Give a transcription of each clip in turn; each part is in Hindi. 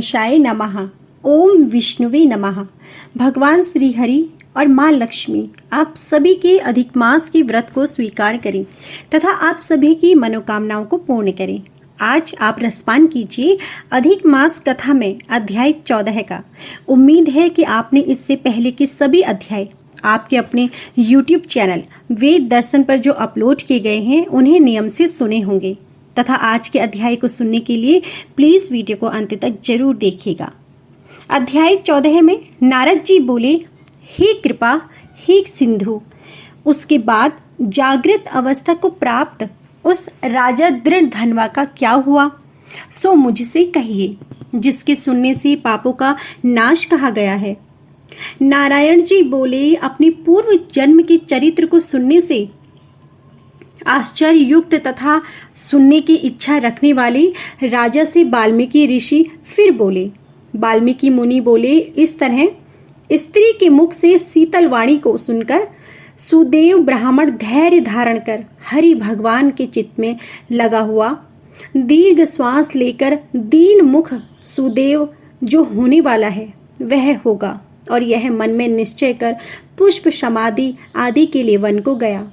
गणेशाय नमः। ओम विष्णुवे नमः। भगवान श्री हरि और माँ लक्ष्मी आप सभी के अधिक मास की व्रत को स्वीकार करें तथा आप सभी की मनोकामनाओं को पूर्ण करें। आज आप रसपान कीजिए अधिक मास कथा में अध्याय 14 का। उम्मीद है कि आपने इससे पहले के सभी अध्याय आपके अपने YouTube चैनल वेद दर्शन पर जो अपलोड किए गए हैं उन्हें नियम से सुने होंगे तथा आज के अध्याय को सुनने के लिए प्लीज वीडियो को अंत तक जरूर देखिएगा। अध्याय 14 में नारद जी बोले, हे कृपा, हे सिंधु। उसके बाद जागृत अवस्था को प्राप्त उस राजा दृढ़ धनवा का क्या हुआ, सो मुझसे कहिए, जिसके सुनने से पापों का नाश कहा गया है। नारायण जी बोले, अपनी पूर्व जन्म के चरित्र को सुनने से आश्चर्य युक्त तथा सुनने की इच्छा रखने वाले राजा से वाल्मीकि ऋषि फिर बोले। वाल्मीकि मुनि बोले, इस तरह स्त्री के मुख से शीतल वाणी को सुनकर सुदेव ब्राह्मण धैर्य धारण कर हरि भगवान के चित्त में लगा हुआ दीर्घ श्वास लेकर दीन मुख सुदेव जो होने वाला है वह होगा, और यह मन में निश्चय कर पुष्प समाधि आदि के लिए वन को गया।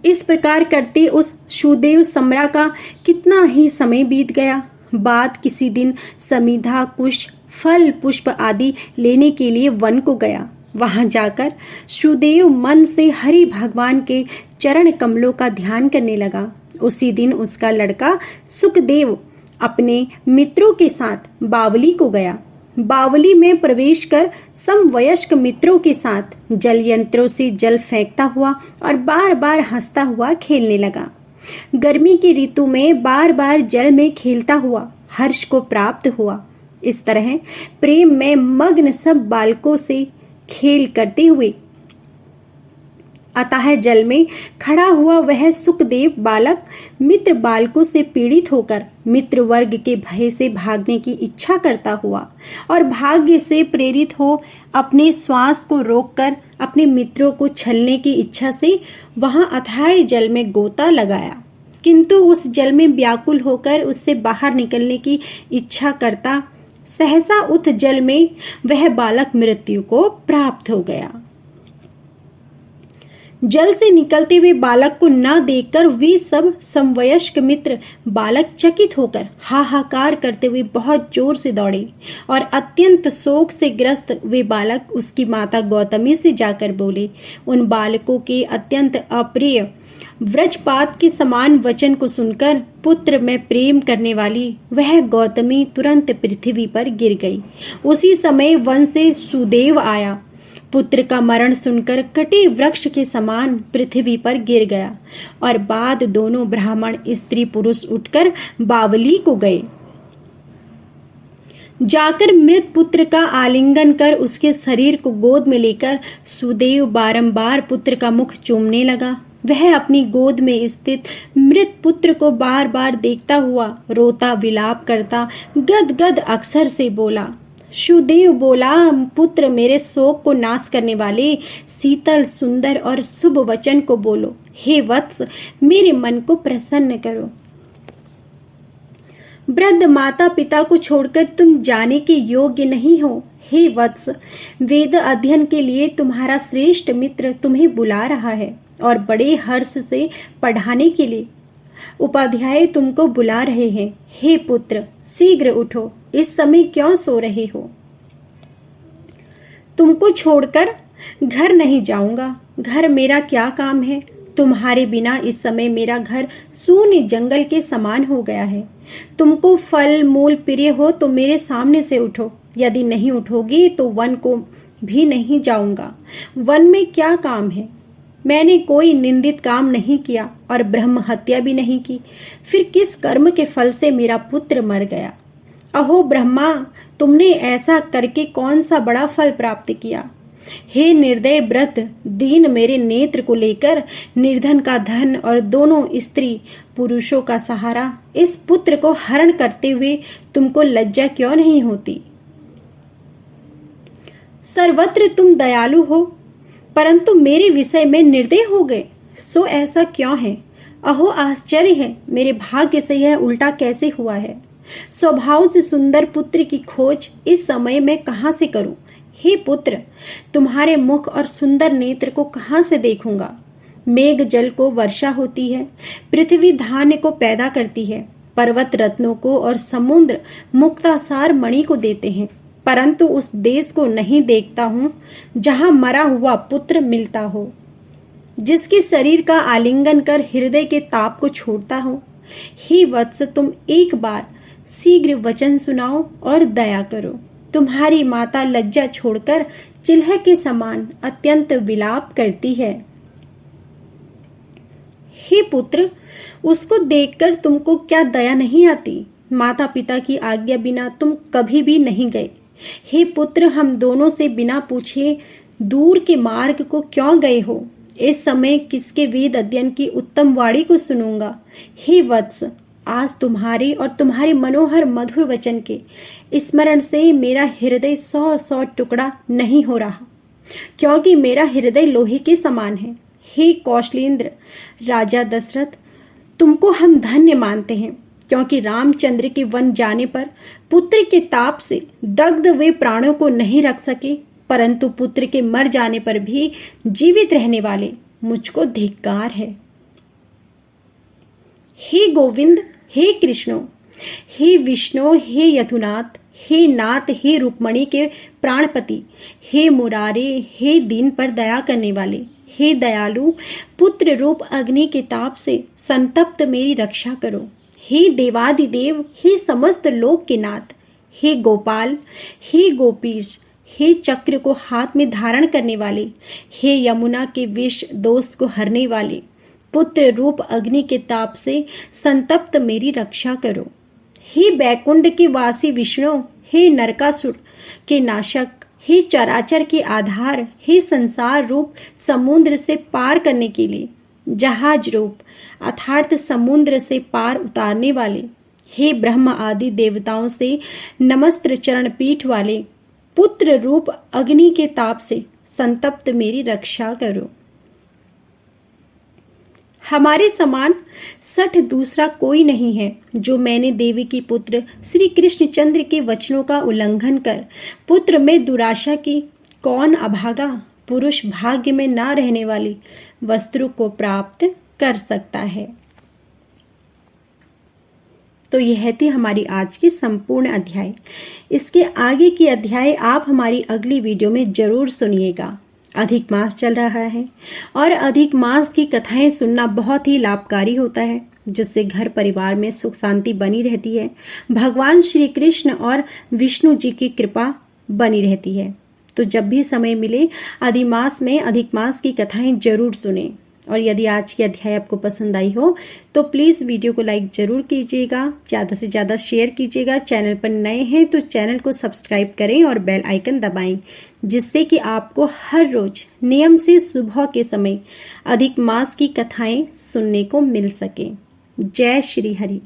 इस प्रकार करते उस सुदेव सम्रा का कितना ही समय बीत गया। बाद किसी दिन समिधा कुश फल पुष्प आदि लेने के लिए वन को गया। वहां जाकर सुदेव मन से हरि भगवान के चरण कमलों का ध्यान करने लगा। उसी दिन उसका लड़का सुखदेव अपने मित्रों के साथ बावली को गया। बावली में प्रवेश कर समवयस्क मित्रों के साथ जल यंत्रों से जल फेंकता हुआ और बार बार हंसता हुआ खेलने लगा। गर्मी की ऋतु में बार बार जल में खेलता हुआ हर्ष को प्राप्त हुआ। इस तरह प्रेम में मग्न सब बालकों से खेल करते हुए अतः जल में खड़ा हुआ वह सुखदेव बालक मित्र बालकों से पीड़ित होकर मित्र वर्ग के भय से भागने की इच्छा करता हुआ और भाग्य से प्रेरित हो अपने श्वास को रोककर अपने मित्रों को छलने की इच्छा से वहां अथाह जल में गोता लगाया, किंतु उस जल में व्याकुल होकर उससे बाहर निकलने की इच्छा करता सहसा उत जल में वह बालक मृत्यु को प्राप्त हो गया। जल से निकलते हुए बालक को न देखकर वे सब समवयस्क मित्र बालक चकित होकर हाहाकार करते हुए बहुत जोर से दौड़े और अत्यंत शोक से ग्रस्त वे बालक उसकी माता गौतमी से जाकर बोले। उन बालकों के अत्यंत अप्रिय व्रजपात के समान वचन को सुनकर पुत्र में प्रेम करने वाली वह गौतमी तुरंत पृथ्वी पर गिर गई। उसी समय वन से सुदेव आया। पुत्र का मरण सुनकर कटे वृक्ष के समान पृथ्वी पर गिर गया और बाद दोनों ब्राह्मण स्त्री पुरुष उठकर बावली को गए। जाकर मृत पुत्र का आलिंगन कर उसके शरीर को गोद में लेकर सुदेव बारंबार पुत्र का मुख चूमने लगा। वह अपनी गोद में स्थित मृत पुत्र को बार बार देखता हुआ रोता विलाप करता गदगद अक्षर से बोला। सुदेव बोला, पुत्र, मेरे शोक को नाश करने वाले शीतल सुंदर और शुभ वचन को बोलो। हे वत्स, मेरे मन को प्रसन्न करो। वृद्ध माता पिता को छोड़कर तुम जाने के योग्य नहीं हो। हे वत्स, वेद अध्ययन के लिए तुम्हारा श्रेष्ठ मित्र तुम्हें बुला रहा है और बड़े हर्ष से पढ़ाने के लिए उपाध्याय तुमको बुला रहे हैं। हे पुत्र, शीघ्र उठो, इस समय क्यों सो रहे हो? तुमको छोड़कर घर नहीं जाऊंगा। घर मेरा क्या काम है? तुम्हारे बिना इस समय मेरा घर शून्य जंगल के समान हो गया है। तुमको फल मूल प्रिय हो तो मेरे सामने से उठो, यदि नहीं उठोगी तो वन को भी नहीं जाऊंगा। वन में क्या काम है? मैंने कोई निंदित काम नहीं किया और ब्रह्म हत्या भी नहीं की, फिर किस कर्म के फल से मेरा पुत्र मर गया? अहो ब्रह्मा, तुमने ऐसा करके कौन सा बड़ा फल प्राप्त किया? हे निर्दय व्रत दीन, मेरे नेत्र को लेकर निर्धन का धन और दोनों स्त्री पुरुषों का सहारा इस पुत्र को हरण करते हुए तुमको लज्जा क्यों नहीं होती? सर्वत्र तुम दयालु हो, परंतु मेरे विषय में निर्दय हो गए, सो ऐसा क्यों है? अहो आश्चर्य है, मेरे भाग्य से यह उल्टा कैसे हुआ है? स्वभाव से सुंदर पुत्र की खोज इस समय मैं कहाँ से करूं? हे पुत्र, तुम्हारे मुख और सुंदर नेत्र को कहाँ से देखूंगा? मेघ जल को वर्षा होती है, पृथ्वी धान्य को पैदा करती है, पर्वत रत्नों को और समुद्र मुक्तासार मणि को देते हैं, परंतु उस देश को नहीं देखता हूं जहां मरा हुआ पुत्र मिलता हो, जिसके शरीर का आलिंगन कर हृदय के ताप को छोड़ता हो। हे वत्स, तुम एक बार शीघ्र वचन सुनाओ और दया करो। तुम्हारी माता लज्जा छोड़कर चिल्ह के समान अत्यंत विलाप करती है। हे पुत्र, उसको देखकर तुमको क्या दया नहीं आती? माता पिता की आज्ञा बिना तुम कभी भी नहीं गए। हे पुत्र, हम दोनों से बिना पूछे दूर के मार्ग को क्यों गए हो? इस समय किसके वेद अध्ययन की उत्तम वाणी को सुनूंगा? हे वत्स, आज तुम्हारे और तुम्हारे मनोहर मधुर वचन के स्मरण से मेरा हृदय 100 टुकड़ा नहीं हो रहा, क्योंकि मेरा हृदय लोहे के समान है। हे कौशलेंद्र राजा दशरथ, तुमको हम धन्य मानते हैं, क्योंकि रामचंद्र के वन जाने पर पुत्र के ताप से दग्ध वे प्राणों को नहीं रख सके, परंतु पुत्र के मर जाने पर भी जीवित रहने वाले मुझको धिक्कार है। हे गोविंद, हे कृष्णो, हे विष्णु, हे यदुनाथ, हे नाथ, हे रुक्मणी के प्राणपति, हे मुरारे, हे दीन पर दया करने वाले, हे दयालु, पुत्र रूप अग्नि के ताप से संतप्त मेरी रक्षा करो। हे देवादिदेव, हे समस्त लोक के नाथ, हे गोपाल, हे गोपीश, हे चक्र को हाथ में धारण करने वाले, हे यमुना के विष दोष को हरने वाले, पुत्र रूप अग्नि के ताप से संतप्त मेरी रक्षा करो। हे बैकुंठ के वासी विष्णु, हे नरकासुर के नाशक, हे चराचर के आधार, हे संसार रूप समुद्र से पार करने के लिए जहाज रूप अर्थात समुद्र से पार उतारने वाले, हे ब्रह्म आदि देवताओं से नमस्त्र चरण पीठ वाले, पुत्र रूप अग्नि के ताप से संतप्त मेरी रक्षा करो। हमारे समान सठ दूसरा कोई नहीं है, जो मैंने देवी की पुत्र श्री कृष्णचंद्र के वचनों का उल्लंघन कर पुत्र में दुराशा की। कौन अभागा पुरुष भाग्य में ना रहने वाली वस्तु को प्राप्त कर सकता है? तो यह थी हमारी आज की संपूर्ण अध्याय। इसके आगे की अध्याय आप हमारी अगली वीडियो में जरूर सुनिएगा। अधिक मास चल रहा है और अधिक मास की कथाएं सुनना बहुत ही लाभकारी होता है, जिससे घर परिवार में सुख शांति बनी रहती है, भगवान श्री कृष्ण और विष्णु जी की कृपा बनी रहती है। तो जब भी समय मिले अधिक मास में अधिक मास की कथाएं जरूर सुने। और यदि आज की अध्याय आपको पसंद आई हो तो प्लीज़ वीडियो को लाइक जरूर कीजिएगा, ज़्यादा से ज़्यादा शेयर कीजिएगा। चैनल पर नए हैं तो चैनल को सब्सक्राइब करें और बेल आइकन दबाएं, जिससे कि आपको हर रोज नियम से सुबह के समय अधिक मास की कथाएं सुनने को मिल सके। जय श्री हरि।